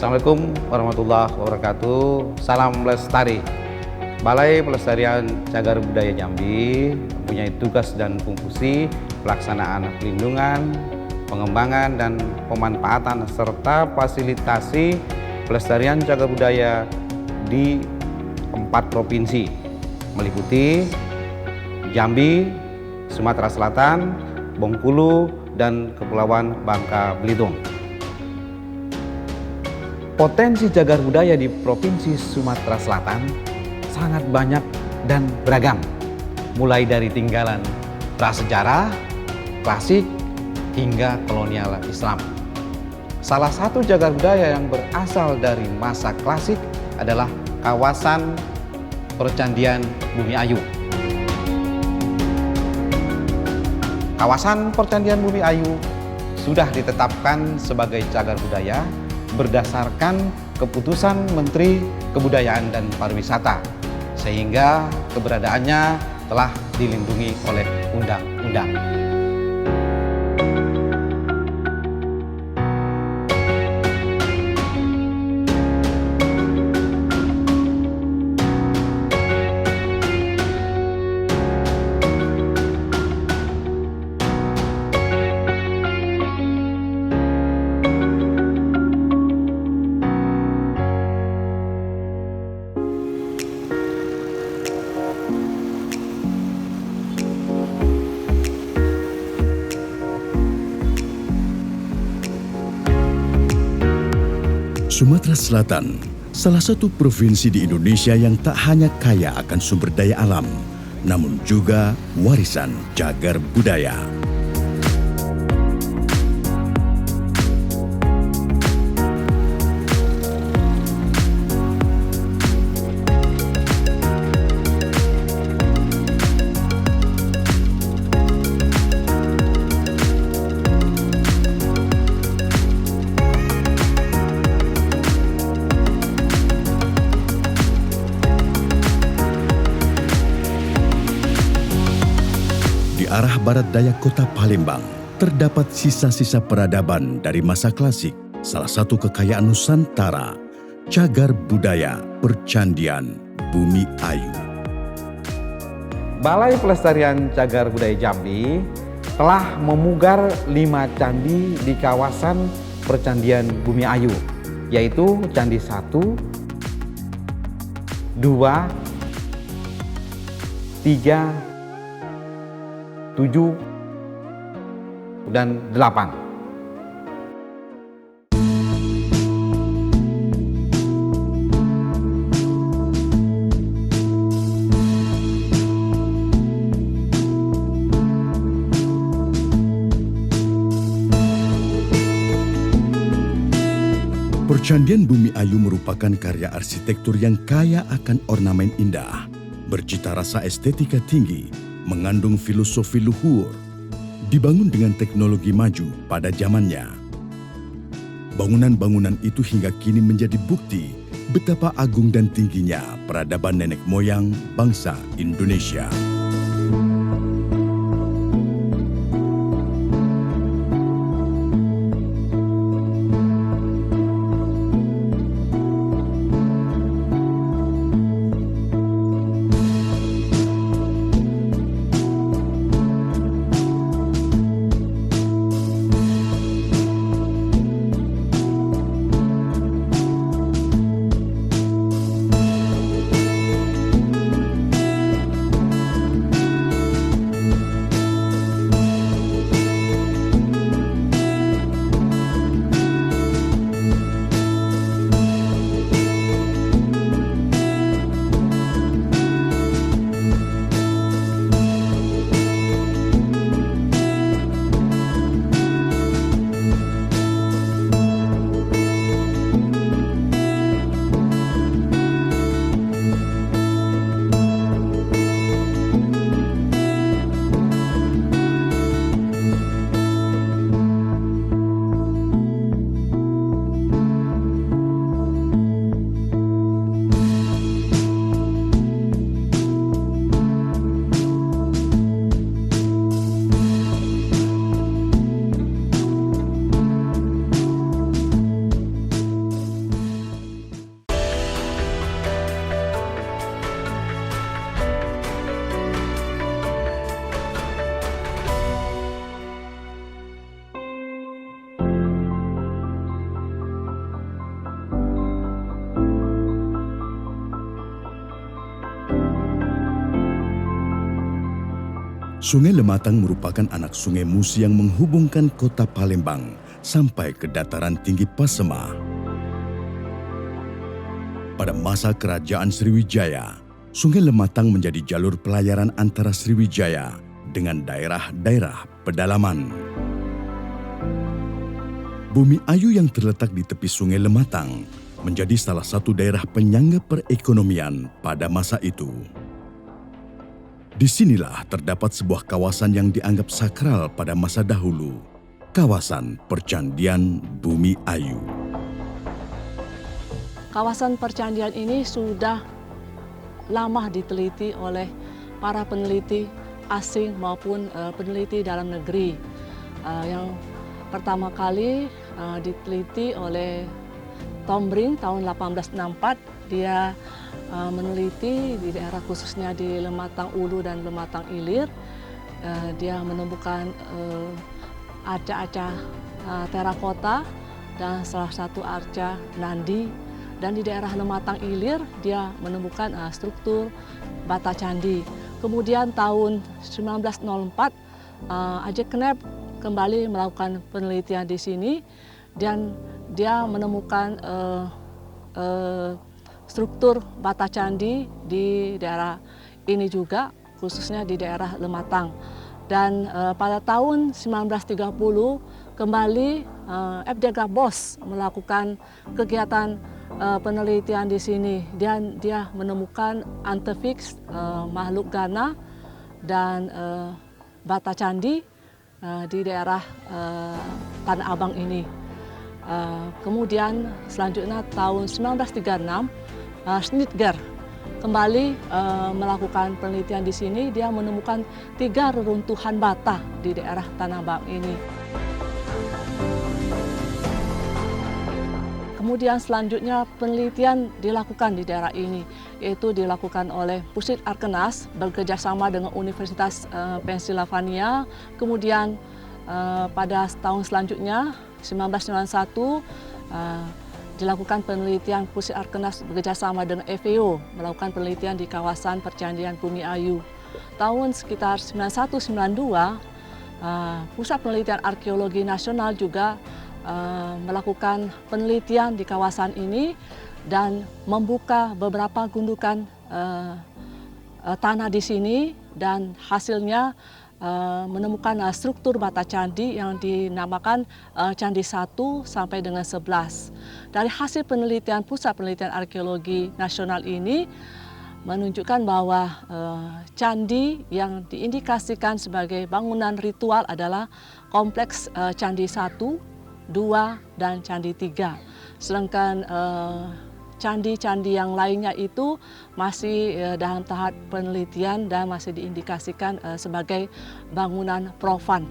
Assalamualaikum warahmatullahi wabarakatuh. Salam Lestari. Balai Pelestarian Cagar Budaya Jambi mempunyai tugas dan fungsi pelaksanaan pelindungan, pengembangan dan pemanfaatan serta fasilitasi pelestarian cagar budaya di 4 provinsi meliputi Jambi, Sumatera Selatan, Bengkulu, dan Kepulauan Bangka Belitung. Potensi cagar budaya di Provinsi Sumatera Selatan sangat banyak dan beragam, mulai dari tinggalan prasejarah, klasik, hingga kolonial Islam. Salah satu cagar budaya yang berasal dari masa klasik adalah kawasan Percandian Bumi Ayu. Kawasan Percandian Bumi Ayu sudah ditetapkan sebagai cagar budaya berdasarkan keputusan Menteri Kebudayaan dan Pariwisata, sehingga keberadaannya telah dilindungi oleh undang-undang. Sumatera Selatan, salah satu provinsi di Indonesia yang tak hanya kaya akan sumber daya alam, namun juga warisan cagar budaya. Arah barat daya kota Palembang, terdapat sisa-sisa peradaban dari masa klasik, salah satu kekayaan Nusantara, cagar budaya Percandian Bumi Ayu. Balai Pelestarian Cagar Budaya Jambi telah memugar 5 candi di kawasan Percandian Bumi Ayu, yaitu Candi 1, 2, 3, 7, dan 8. Percandian Bumi Ayu merupakan karya arsitektur yang kaya akan ornamen indah, bercita rasa estetika tinggi, mengandung filosofi luhur, dibangun dengan teknologi maju pada zamannya. Bangunan-bangunan itu hingga kini menjadi bukti betapa agung dan tingginya peradaban nenek moyang bangsa Indonesia. Sungai Lematang merupakan anak sungai Musi yang menghubungkan kota Palembang sampai ke dataran tinggi Pasema. Pada masa kerajaan Sriwijaya, Sungai Lematang menjadi jalur pelayaran antara Sriwijaya dengan daerah-daerah pedalaman. Bumi Ayu yang terletak di tepi Sungai Lematang menjadi salah satu daerah penyangga perekonomian pada masa itu. Disinilah terdapat sebuah kawasan yang dianggap sakral pada masa dahulu, kawasan Percandian Bumi Ayu. Kawasan percandian ini sudah lama diteliti oleh para peneliti asing maupun peneliti dalam negeri. Yang pertama kali diteliti oleh Tom Brink tahun 1864, dia meneliti di daerah khususnya di Lematang Ulu dan Lematang Ilir. Dia menemukan arca-arca terakota dan salah satu arca Nandi. Dan di daerah Lematang Ilir dia menemukan struktur bata candi. Kemudian tahun 1904 Ajeng Knep kembali melakukan penelitian di sini dan dia menemukan struktur bata candi di daerah ini juga, khususnya di daerah Lematang. Dan pada tahun 1930 kembali F.D. Bos melakukan kegiatan penelitian di sini. Dan dia menemukan antefiks makhluk Gana dan bata candi di daerah Tanah Abang ini. Kemudian selanjutnya tahun 1936 Schnitger kembali melakukan penelitian di sini. Dia menemukan 3 reruntuhan bata di daerah Tanah Abang ini. Kemudian selanjutnya penelitian dilakukan di daerah ini, yaitu dilakukan oleh Pusat Arkenas bekerjasama dengan Universitas Pennsylvania. Kemudian pada tahun selanjutnya 1991 dilakukan penelitian Pusat Arkenas bekerjasama dengan FAO melakukan penelitian di kawasan Percandian Bumi Ayu. Tahun sekitar 91-92 Pusat Penelitian Arkeologi Nasional juga melakukan penelitian di kawasan ini dan membuka beberapa gundukan tanah di sini, dan hasilnya menemukan struktur bata candi yang dinamakan Candi 1 sampai dengan 11. Dari hasil penelitian Pusat Penelitian Arkeologi Nasional ini menunjukkan bahwa candi yang diindikasikan sebagai bangunan ritual adalah kompleks Candi 1, 2, dan Candi 3. Sedangkan candi-candi yang lainnya itu masih dalam tahap penelitian dan masih diindikasikan sebagai bangunan profan.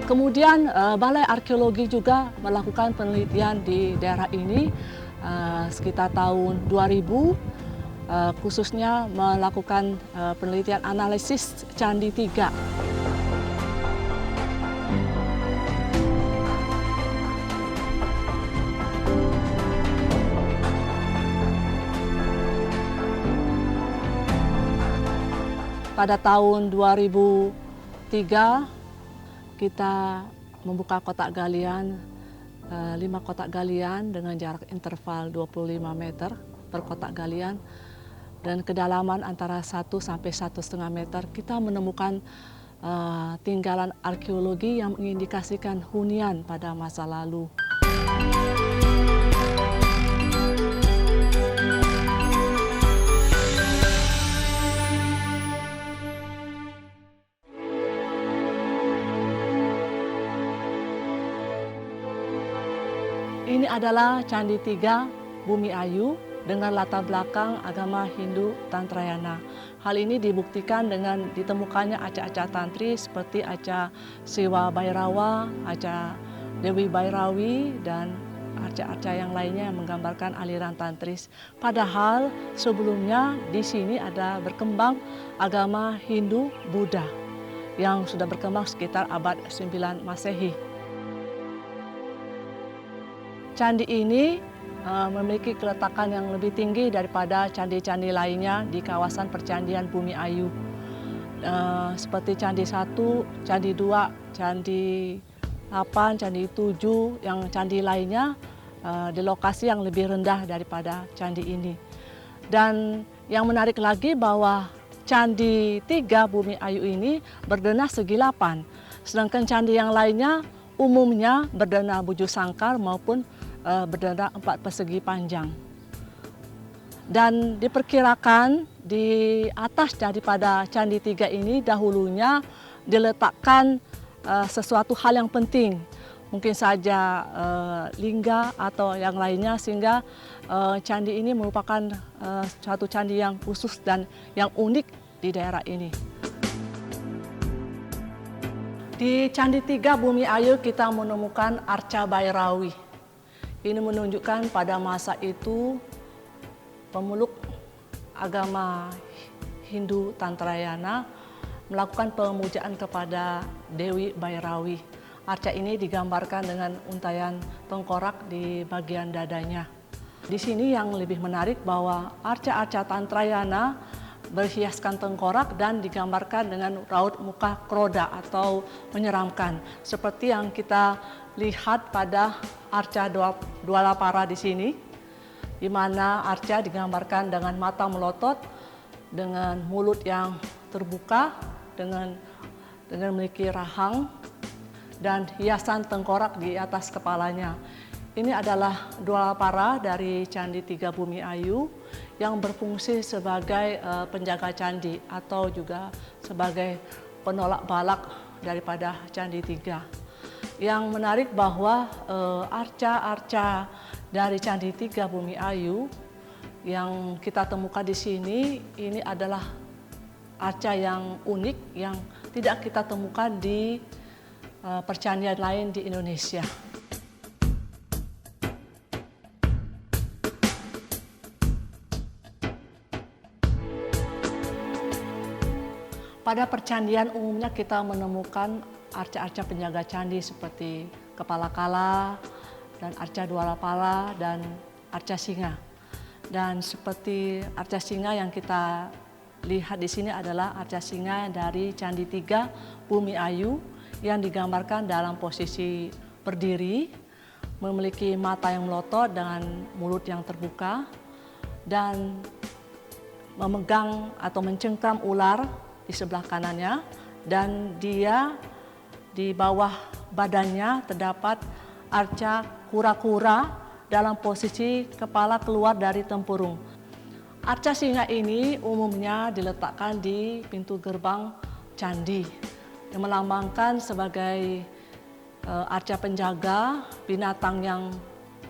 Kemudian Balai Arkeologi juga melakukan penelitian di daerah ini sekitar tahun 2000, khususnya melakukan penelitian analisis Candi 3. Pada tahun 2003 kita membuka kotak galian, 5 kotak galian dengan jarak interval 25 meter per kotak galian dan kedalaman antara 1 sampai 1,5 meter. Kita menemukan tinggalan arkeologi yang mengindikasikan hunian pada masa lalu. Ini adalah Candi 3 Bumi Ayu dengan latar belakang agama Hindu Tantrayana. Hal ini dibuktikan dengan ditemukannya arca-arca tantri seperti arca Sewa Bhairava, arca Dewi Bairawi dan arca-arca yang lainnya yang menggambarkan aliran tantris. Padahal sebelumnya di sini ada berkembang agama Hindu Buddha yang sudah berkembang sekitar abad 9 Masehi. Candi ini memiliki keletakan yang lebih tinggi daripada candi-candi lainnya di kawasan percandian Bumi Ayu. Seperti Candi 1, Candi 2, Candi 8, Candi 7, yang candi lainnya di lokasi yang lebih rendah daripada candi ini. Dan yang menarik lagi bahwa Candi 3 Bumi Ayu ini berdenah segi 8, sedangkan candi yang lainnya umumnya berdenah bujur sangkar maupun berdenah 4 persegi panjang. Dan diperkirakan di atas daripada Candi 3 ini dahulunya diletakkan sesuatu hal yang penting, mungkin saja lingga atau yang lainnya, sehingga candi ini merupakan suatu candi yang khusus dan yang unik di daerah ini. Di Candi 3 Bumi Ayu kita menemukan arca Bairawi. Ini menunjukkan pada masa itu pemeluk agama Hindu Tantrayana melakukan pemujaan kepada Dewi Bairawi. Arca ini digambarkan dengan untaian tengkorak di bagian dadanya. Di sini yang lebih menarik bahwa arca-arca Tantrayana berhiaskan tengkorak dan digambarkan dengan raut muka kroda atau menyeramkan. Seperti yang kita lihat pada arca Dwalapara di sini, di mana arca digambarkan dengan mata melotot, dengan mulut yang terbuka, dengan memiliki rahang dan hiasan tengkorak di atas kepalanya. Ini adalah Dwalapara dari Candi 3 Bumi Ayu yang berfungsi sebagai penjaga candi atau juga sebagai penolak balak daripada Candi 3. Yang menarik bahwa arca-arca dari Candi 3 Bumi Ayu yang kita temukan di sini ini adalah arca yang unik yang tidak kita temukan di percandian lain di Indonesia. Pada percandian umumnya kita menemukan arca-arca penjaga candi seperti kepala kala dan arca Dwalapala dan arca singa. Dan seperti arca singa yang kita lihat di sini adalah arca singa dari Candi 3 Bumi Ayu yang digambarkan dalam posisi berdiri, memiliki mata yang melotot dengan mulut yang terbuka dan memegang atau mencengkram ular di sebelah kanannya, dan dia di bawah badannya terdapat arca kura-kura dalam posisi kepala keluar dari tempurung. Arca singa ini umumnya diletakkan di pintu gerbang candi yang melambangkan sebagai arca penjaga, binatang yang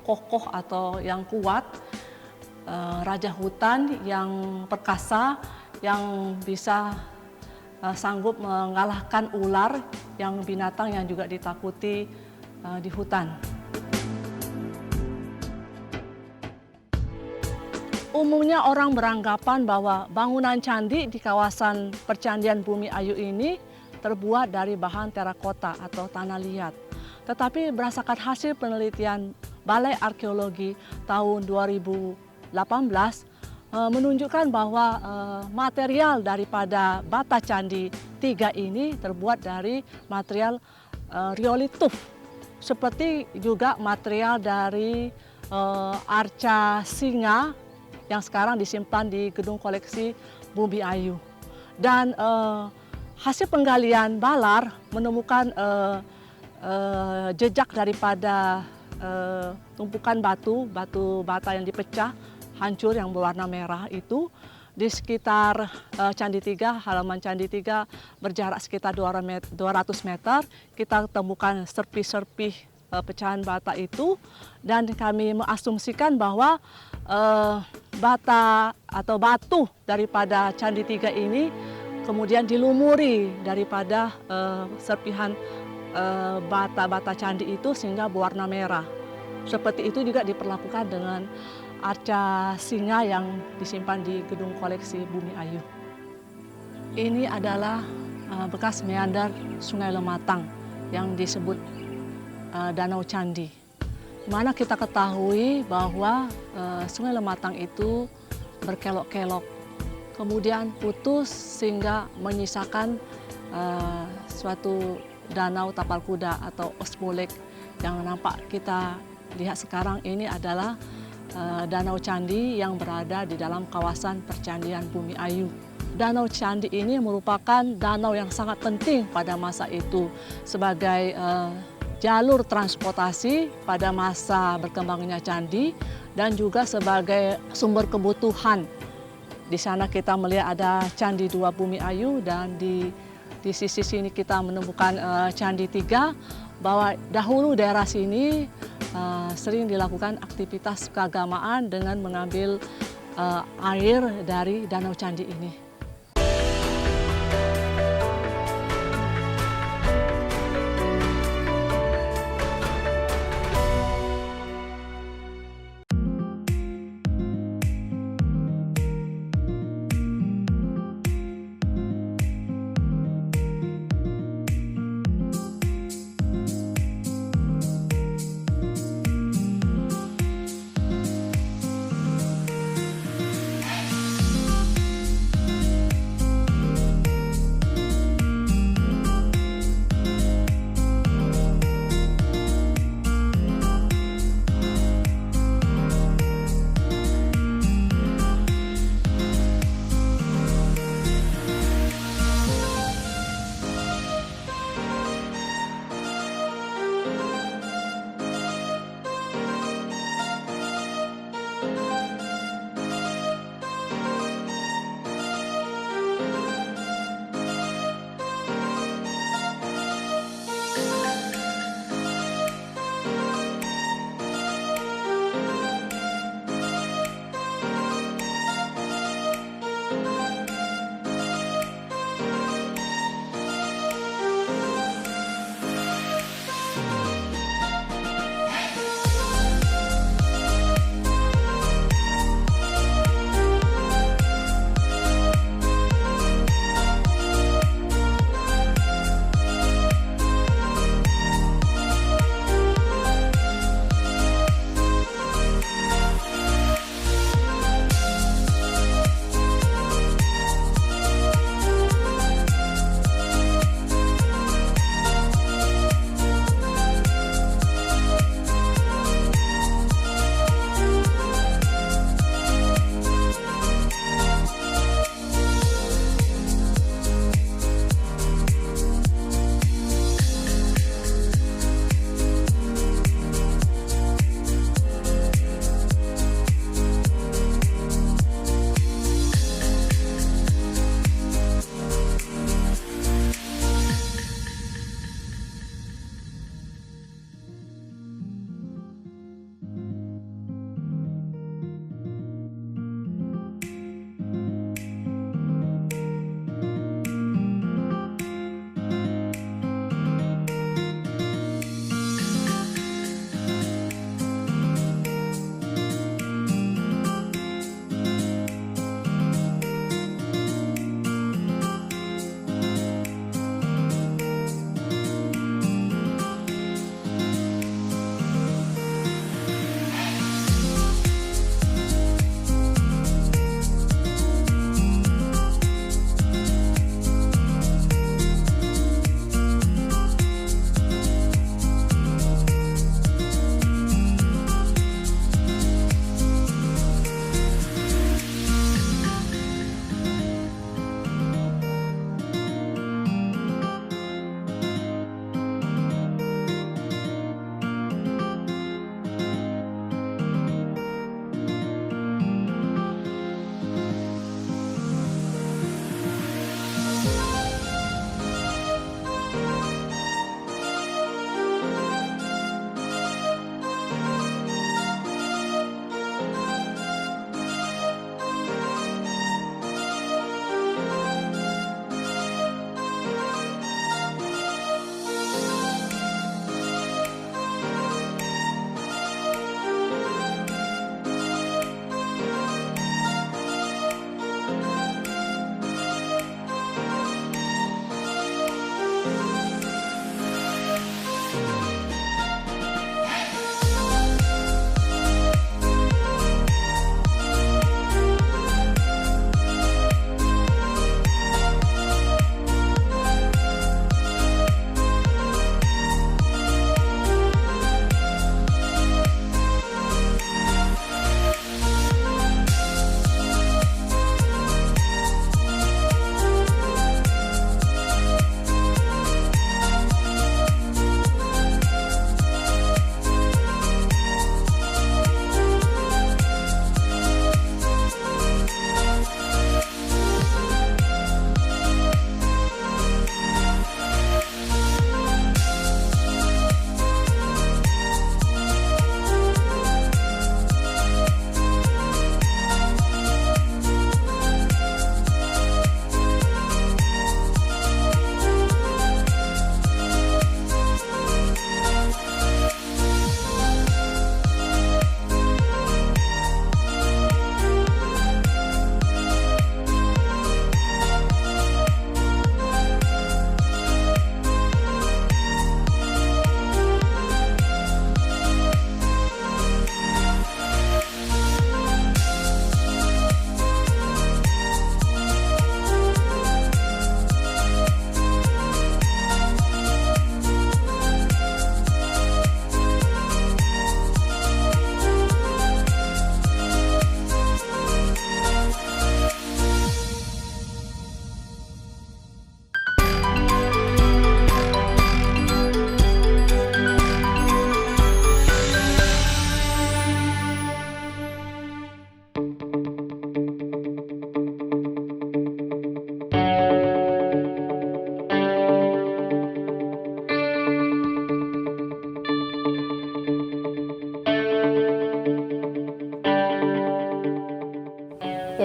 kokoh atau yang kuat, raja hutan yang perkasa yang bisa sanggup mengalahkan ular yang binatang yang juga ditakuti di hutan. Umumnya orang beranggapan bahwa bangunan candi di kawasan percandian Bumi Ayu ini terbuat dari bahan terakota atau tanah liat. Tetapi berdasarkan hasil penelitian Balai Arkeologi tahun 2018 menunjukkan bahwa material daripada bata Candi 3 ini terbuat dari material riolituf, seperti juga material dari arca singa yang sekarang disimpan di Gedung Koleksi Bumi Ayu. Dan hasil penggalian Balar menemukan jejak daripada tumpukan batu bata yang dipecah, hancur yang berwarna merah itu di sekitar Candi 3, halaman Candi 3 berjarak sekitar 200 meter. Kita temukan serpih-serpih pecahan bata itu, dan kami mengasumsikan bahwa bata atau batu daripada Candi 3 ini kemudian dilumuri daripada serpihan bata-bata candi itu sehingga berwarna merah. Seperti itu juga diperlakukan dengan arca singa yang disimpan di gedung koleksi Bumi Ayu. Ini adalah bekas meander Sungai Lematang yang disebut Danau Candi. Di mana kita ketahui bahwa Sungai Lematang itu berkelok-kelok, kemudian putus sehingga menyisakan suatu danau tapal kuda atau Osbolek yang nampak kita lihat sekarang ini adalah Danau Candi yang berada di dalam kawasan Percandian Bumi Ayu. Danau Candi ini merupakan danau yang sangat penting pada masa itu sebagai jalur transportasi pada masa berkembangnya candi dan juga sebagai sumber kebutuhan. Di sana kita melihat ada Candi 2 Bumi Ayu dan di sisi sini kita menemukan Candi 3, bahwa dahulu daerah sini sering dilakukan aktivitas keagamaan dengan mengambil air dari Danau Candi ini.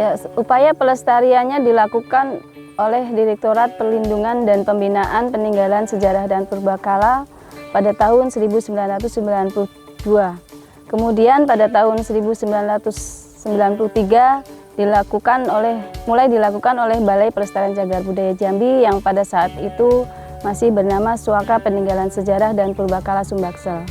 Ya, upaya pelestariannya dilakukan oleh Direktorat Perlindungan dan Pembinaan Peninggalan Sejarah dan Purbakala pada tahun 1992. Kemudian pada tahun 1993 mulai dilakukan oleh Balai Pelestarian Cagar Budaya Jambi yang pada saat itu masih bernama Suaka Peninggalan Sejarah dan Purbakala Sumbaksel.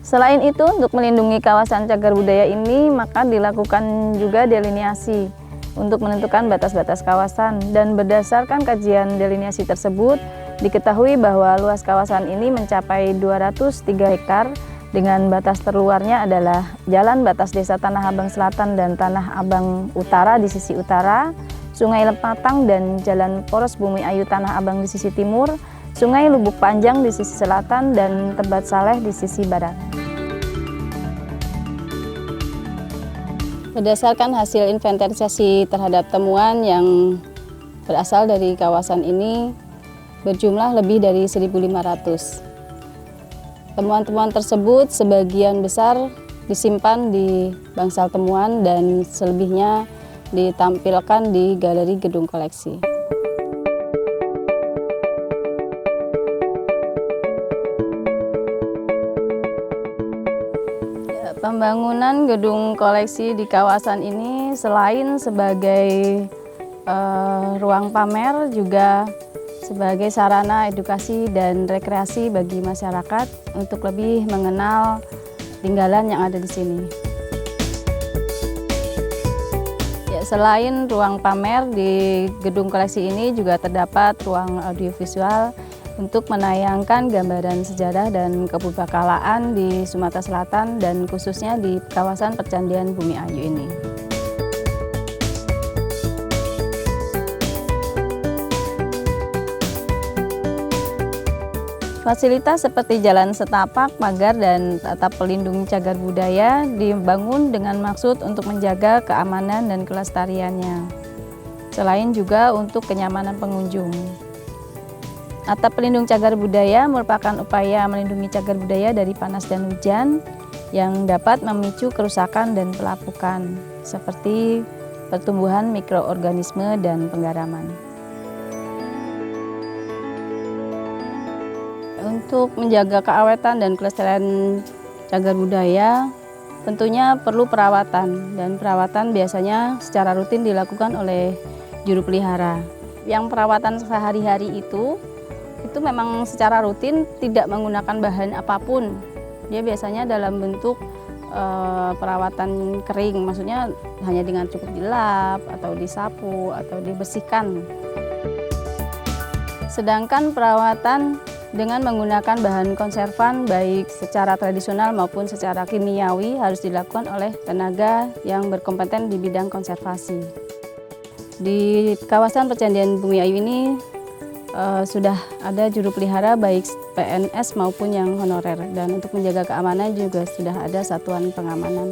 Selain itu, untuk melindungi kawasan cagar budaya ini, maka dilakukan juga deliniasi untuk menentukan batas-batas kawasan. Dan berdasarkan kajian deliniasi tersebut, diketahui bahwa luas kawasan ini mencapai 203 hektar dengan batas terluarnya adalah Jalan Batas Desa Tanah Abang Selatan dan Tanah Abang Utara di sisi utara, Sungai Lematang dan Jalan Poros Bumi Ayu Tanah Abang di sisi timur, Sungai Lubuk Panjang di sisi selatan, dan Tebat Saleh di sisi barat. Berdasarkan hasil inventarisasi terhadap temuan yang berasal dari kawasan ini berjumlah lebih dari 1.500. Temuan-temuan tersebut sebagian besar disimpan di bangsal temuan dan selebihnya ditampilkan di galeri gedung koleksi. Pembangunan gedung koleksi di kawasan ini selain sebagai ruang pamer juga sebagai sarana edukasi dan rekreasi bagi masyarakat untuk lebih mengenal tinggalan yang ada di sini. Ya, selain ruang pamer, di gedung koleksi ini juga terdapat ruang audiovisual untuk menayangkan gambaran sejarah dan kepurbakalaan di Sumatera Selatan dan khususnya di kawasan Percandian Bumi Ayu ini. Fasilitas seperti jalan setapak, pagar, dan atap pelindung cagar budaya dibangun dengan maksud untuk menjaga keamanan dan kelestariannya. Selain juga untuk kenyamanan pengunjung. Atap pelindung cagar budaya merupakan upaya melindungi cagar budaya dari panas dan hujan yang dapat memicu kerusakan dan pelapukan, seperti pertumbuhan mikroorganisme dan penggaraman. Untuk menjaga keawetan dan kelestarian cagar budaya, tentunya perlu perawatan, dan perawatan biasanya secara rutin dilakukan oleh juru pelihara. Yang perawatan sehari-hari itu memang secara rutin tidak menggunakan bahan apapun. Dia biasanya dalam bentuk perawatan kering, maksudnya hanya dengan cukup dilap atau disapu atau dibersihkan. Sedangkan perawatan dengan menggunakan bahan konservan baik secara tradisional maupun secara kimiawi harus dilakukan oleh tenaga yang berkompeten di bidang konservasi. Di kawasan Percandian Bumi Ayu ini sudah ada juru pelihara baik PNS maupun yang honorer, dan untuk menjaga keamanan juga sudah ada satuan pengamanan.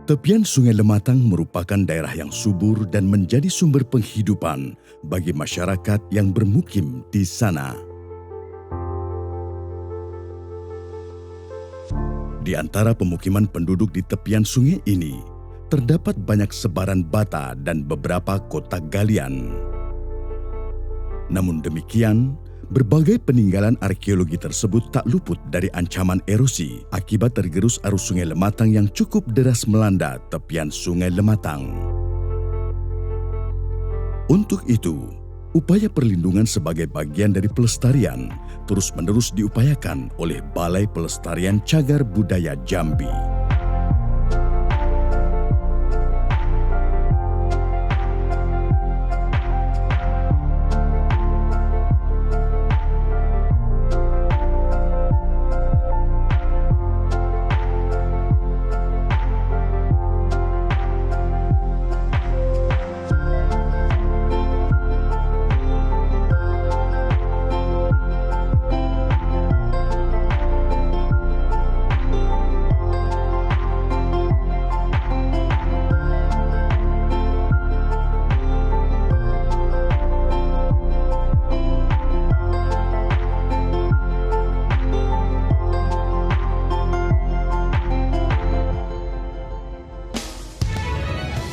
Tepian Sungai Lematang merupakan daerah yang subur dan menjadi sumber penghidupan bagi masyarakat yang bermukim di sana. Di antara pemukiman penduduk di tepian sungai ini, terdapat banyak sebaran bata dan beberapa kotak galian. Namun demikian, berbagai peninggalan arkeologi tersebut tak luput dari ancaman erosi akibat tergerus arus Sungai Lematang yang cukup deras melanda tepian Sungai Lematang. Untuk itu, upaya perlindungan sebagai bagian dari pelestarian terus-menerus diupayakan oleh Balai Pelestarian Cagar Budaya Jambi.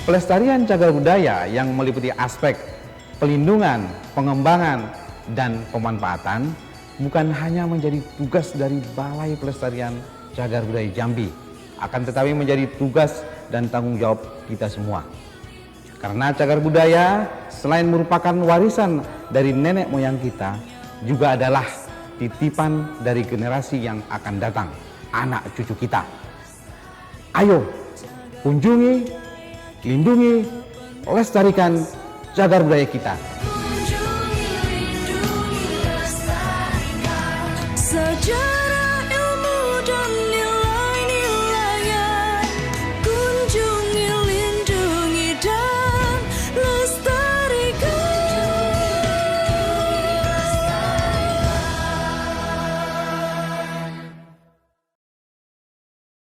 Pelestarian cagar budaya yang meliputi aspek pelindungan, pengembangan, dan pemanfaatan bukan hanya menjadi tugas dari Balai Pelestarian Cagar Budaya Jambi, akan tetapi menjadi tugas dan tanggung jawab kita semua. Karena cagar budaya selain merupakan warisan dari nenek moyang kita, juga adalah titipan dari generasi yang akan datang, anak cucu kita. Ayo, kunjungi, lindungi, lestarikan cagar budaya kita.